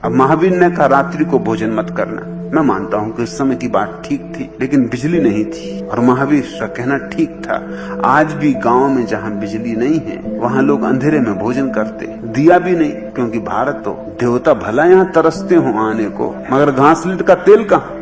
अब महावीर ने कहा रात्रि को भोजन मत करना। मैं मानता हूँ कि उस समय की बात ठीक थी, लेकिन बिजली नहीं थी और महावीर का कहना ठीक था। आज भी गांव में जहाँ बिजली नहीं है वहाँ लोग अंधेरे में भोजन करते, दिया भी नहीं, क्योंकि भारत तो देवता भला यहाँ तरसते हो आने को, मगर घासलेट का तेल कहाँ।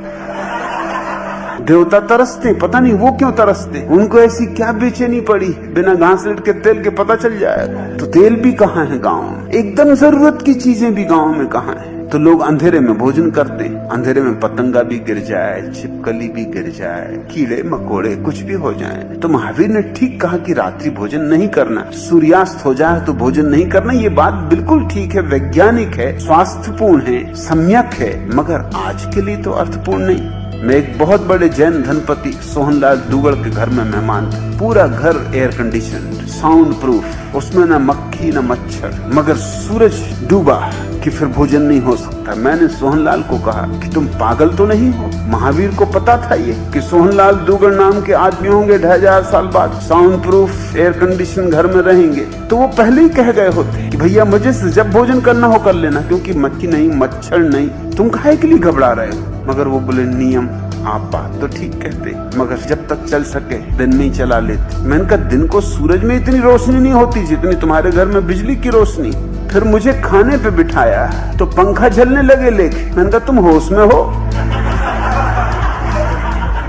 देवता तरसते, पता नहीं वो क्यों तरसते, उनको ऐसी क्या बेचैनी पड़ी, बिना घासलेट के तेल के पता चल जाएगा। तो तेल भी कहाँ है गाँव में, एकदम जरूरत की चीजें भी गाँव में कहाँ है। तो लोग अंधेरे में भोजन करते, अंधेरे में पतंगा भी गिर जाए, छिपकली भी गिर जाए, कीड़े मकोड़े कुछ भी हो जाए। तो महावीर ने ठीक कहा कि रात्रि भोजन नहीं करना, सूर्यास्त हो जाए तो भोजन नहीं करना। ये बात बिल्कुल ठीक है, वैज्ञानिक है, स्वास्थ्यपूर्ण है, सम्यक है, मगर आज के लिए तो अर्थपूर्ण नहीं। मैं एक बहुत बड़े जैन धनपति सोहनलाल दुगड़ के घर में मेहमान था। पूरा घर एयर कंडीशन, साउंड प्रूफ, उसमें न मक्खी न मच्छर, मगर सूरज डूबा कि फिर भोजन नहीं हो सकता। मैंने सोहनलाल को कहा कि तुम पागल तो नहीं हो। महावीर को पता था ये कि सोहनलाल दुगड़ नाम के आदमी होंगे 2500 साल बाद, साउंड प्रूफ एयर कंडीशन घर में रहेंगे, तो वो पहले ही कह गए होते कि भैया मुझे से जब भोजन करना हो कर लेना, क्योंकि मक्खी नहीं मच्छर नहीं, तुम काहे के लिए घबरा रहे हो। मगर वो बोले नियम, आप बात तो ठीक कहते, मगर जब तक चल सके दिन में ही चला लेते। मैंने कहा दिन को सूरज में इतनी रोशनी नहीं होती जितनी तुम्हारे घर में बिजली की रोशनी। फिर मुझे खाने पे बिठाया तो पंखा झलने लगे लेके। मैंने कहा तुम होश में हो,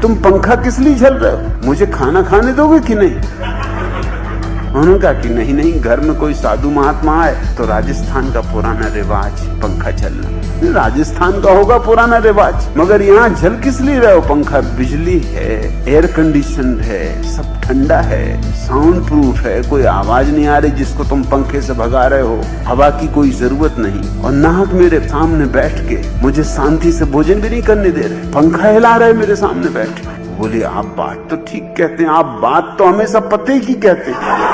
तुम पंखा किस लिए झल रहे हो, मुझे खाना खाने दोगे कि नहीं। उन्होंने कहा कि नहीं नहीं, घर में कोई साधु महात्मा आए तो राजस्थान का पुराना रिवाज पंखा झलना, राजस्थान का होगा पुराना रिवाज, मगर यहाँ झल किस लिए रहे हो पंखा। बिजली है, एयर कंडीशन है, सब ठंडा है, साउंड प्रूफ है, कोई आवाज नहीं आ रही जिसको तुम पंखे से भगा रहे हो, हवा की कोई जरूरत नहीं, और नाहक मेरे सामने बैठ के मुझे शांति से भोजन भी नहीं करने दे रहे, पंखा हिला रहे मेरे सामने बैठ के। बोले आप बात तो ठीक कहते हैं, आप बात तो हमेशा पते की कहते हैं।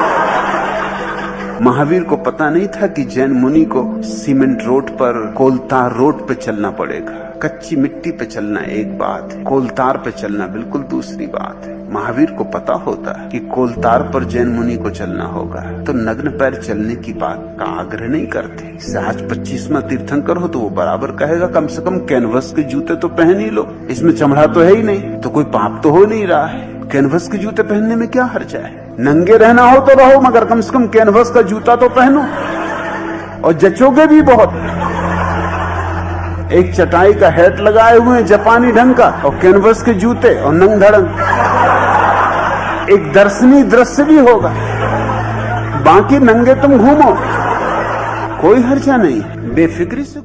महावीर को पता नहीं था कि जैन मुनि को सीमेंट रोड पर, कोलतार रोड पे चलना पड़ेगा। कच्ची मिट्टी पे चलना एक बात है, कोलतार पे चलना बिल्कुल दूसरी बात है। महावीर को पता होता कि कोलतार पर जैन मुनि को चलना होगा, तो नग्न पैर चलने की बात का आग्रह नहीं करते। सहज 25वां तीर्थंकर हो तो वो बराबर कहेगा कम से कम कैनवस के जूते तो पहन ही लो, इसमें चमड़ा तो है ही नहीं, तो कोई पाप तो हो नहीं रहा है, कैनवस के जूते पहनने में क्या हर्जा है। नंगे रहना हो तो रहो, मगर कम से कम कैनवस का जूता तो पहनो, और जचोगे भी बहुत। एक चटाई का हैट लगाए हुए हैं जापानी ढंग का, और कैनवस के जूते और नंग धड़ंग, एक दर्शनीय दृश्य भी होगा। बाकी नंगे तुम घूमो, कोई हर्जा नहीं, बेफिक्री से